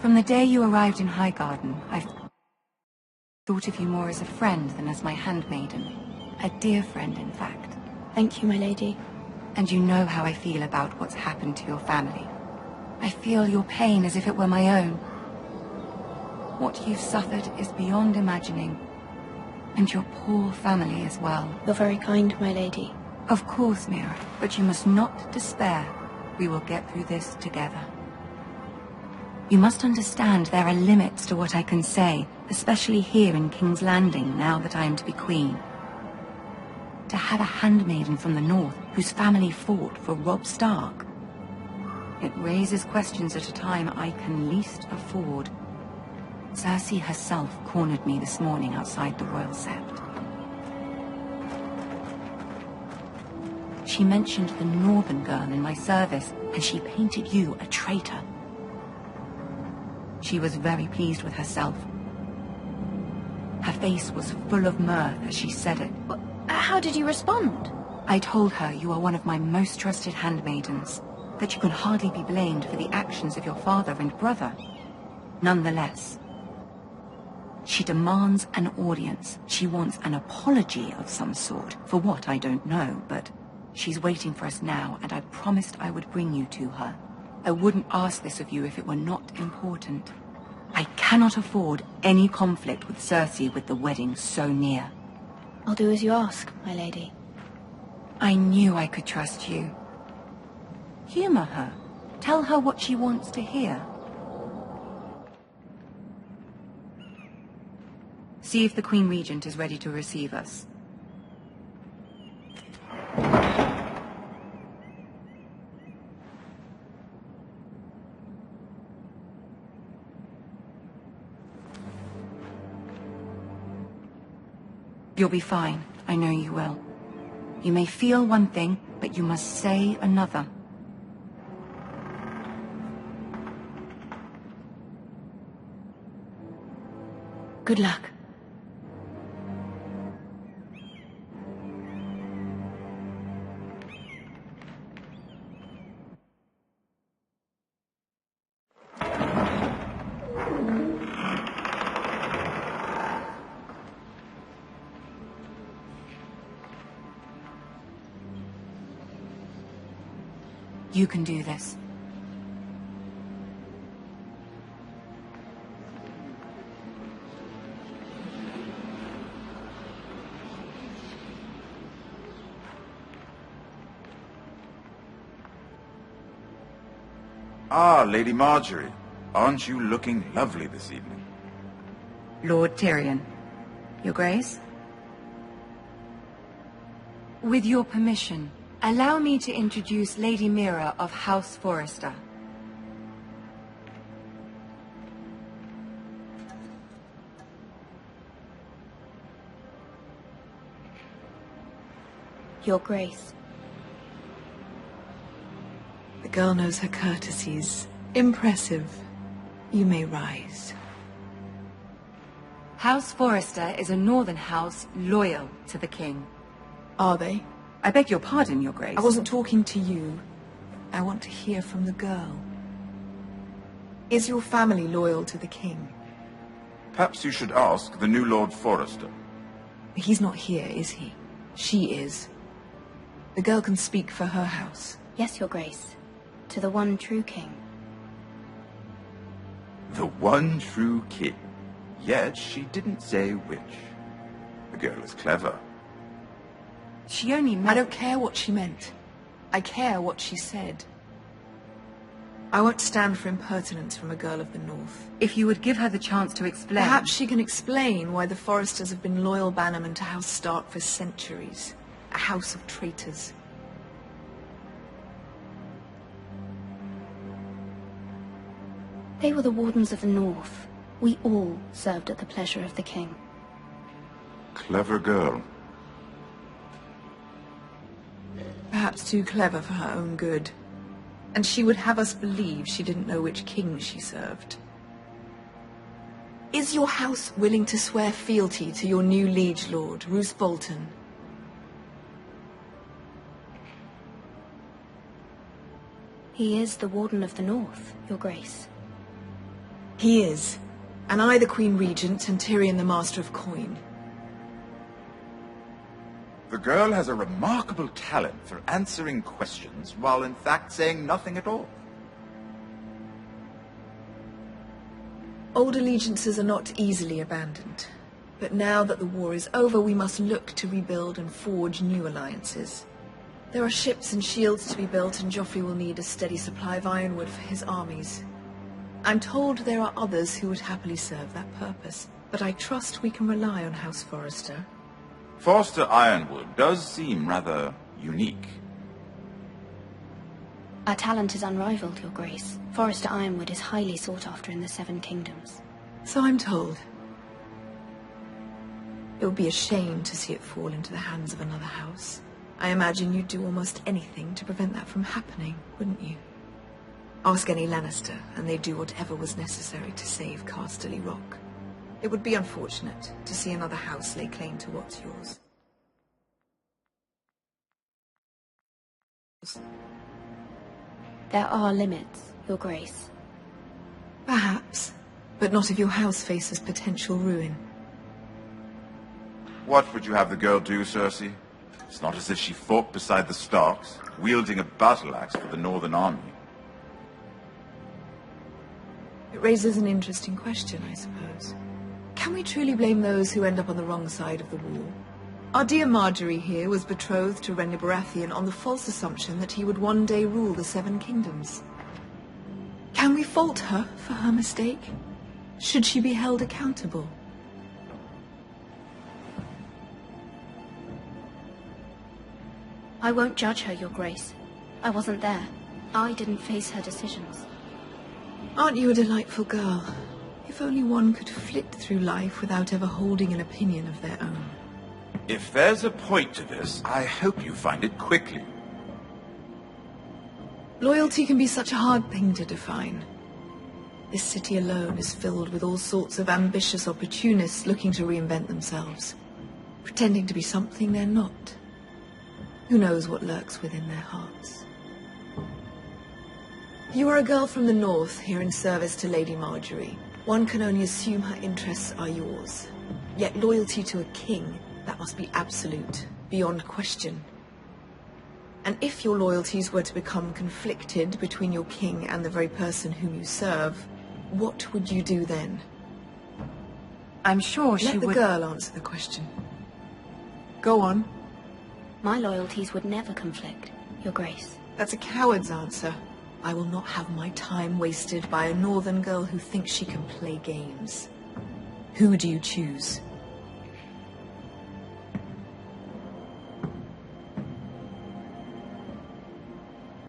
From the day you arrived in Highgarden, I've thought of you more as a friend than as my handmaiden. A dear friend, in fact. Thank you, my lady. And you know how I feel about what's happened to your family. I feel your pain as if it were my own. What you've suffered is beyond imagining. And your poor family as well. You're very kind, my lady. Of course, Mira, but you must not despair. We will get through this together. You must understand there are limits to what I can say, especially here in King's Landing, now that I am to be queen. To have a handmaiden from the north whose family fought for Robb Stark. It raises questions at a time I can least afford. Cersei herself cornered me this morning outside the Royal Sept. She mentioned the Northern girl in my service, and she painted you a traitor. She was very pleased with herself. Her face was full of mirth as she said it. How did you respond? I told her you are one of my most trusted handmaidens, that you can hardly be blamed for the actions of your father and brother. Nonetheless, she demands an audience. She wants an apology of some sort, for what I don't know, but she's waiting for us now, and I promised I would bring you to her. I wouldn't ask this of you if it were not important. I cannot afford any conflict with Cersei with the wedding so near. I'll do as you ask, my lady. I knew I could trust you. Humor her. Tell her what she wants to hear. See if the Queen Regent is ready to receive us. You'll be fine. I know you will. You may feel one thing, but you must say another. Good luck. You can do this. Ah, Lady Marjorie. Aren't you looking lovely this evening? Lord Tyrion. Your Grace? With your permission, allow me to introduce Lady Mira of House Forrester. Your Grace. The girl knows her courtesies. Impressive. You may rise. House Forrester is a northern house loyal to the king. Are they? I beg your pardon, Your Grace. I wasn't talking to you. I want to hear from the girl. Is your family loyal to the king? Perhaps you should ask the new Lord Forrester. He's not here, is he? She is. The girl can speak for her house. Yes, Your Grace. To the one true king. The one true king. Yet she didn't say which. The girl is clever. She only meant... I don't care what she meant. I care what she said. I won't stand for impertinence from a girl of the North. If you would give her the chance to explain... Perhaps she can explain why the Forresters have been loyal bannermen to House Stark for centuries. A house of traitors. They were the Wardens of the North. We all served at the pleasure of the king. Clever girl. Perhaps too clever for her own good. And she would have us believe she didn't know which king she served. Is your house willing to swear fealty to your new liege lord, Roose Bolton? He is the Warden of the North, Your Grace. He is. And I the Queen Regent, and Tyrion the Master of Coin. The girl has a remarkable talent for answering questions while in fact saying nothing at all. Old allegiances are not easily abandoned. But now that the war is over, we must look to rebuild and forge new alliances. There are ships and shields to be built, and Joffrey will need a steady supply of ironwood for his armies. I'm told there are others who would happily serve that purpose, but I trust we can rely on House Forrester. Forster Ironwood does seem rather unique. Our talent is unrivaled, Your Grace. Forrester Ironwood is highly sought after in the Seven Kingdoms. So I'm told. It would be a shame to see it fall into the hands of another house. I imagine you'd do almost anything to prevent that from happening, wouldn't you? Ask any Lannister, and they'd do whatever was necessary to save Casterly Rock. It would be unfortunate to see another house lay claim to what's yours. There are limits, Your Grace. Perhaps, but not if your house faces potential ruin. What would you have the girl do, Cersei? It's not as if she fought beside the Starks, wielding a battle axe for the Northern Army. It raises an interesting question, I suppose. Can we truly blame those who end up on the wrong side of the war? Our dear Marjorie here was betrothed to Renly Baratheon on the false assumption that he would one day rule the Seven Kingdoms. Can we fault her for her mistake? Should she be held accountable? I won't judge her, Your Grace. I wasn't there. I didn't face her decisions. Aren't you a delightful girl? If only one could flit through life without ever holding an opinion of their own. If there's a point to this, I hope you find it quickly. Loyalty can be such a hard thing to define. This city alone is filled with all sorts of ambitious opportunists looking to reinvent themselves, pretending to be something they're not. Who knows what lurks within their hearts? You are a girl from the north, here in service to Lady Marjorie. One can only assume her interests are yours. Yet loyalty to a king, that must be absolute, beyond question. And if your loyalties were to become conflicted between your king and the very person whom you serve, what would you do then? I'm sure she would... Let the girl answer the question. Go on. My loyalties would never conflict, Your Grace. That's a coward's answer. I will not have my time wasted by a northern girl who thinks she can play games. Who do you choose?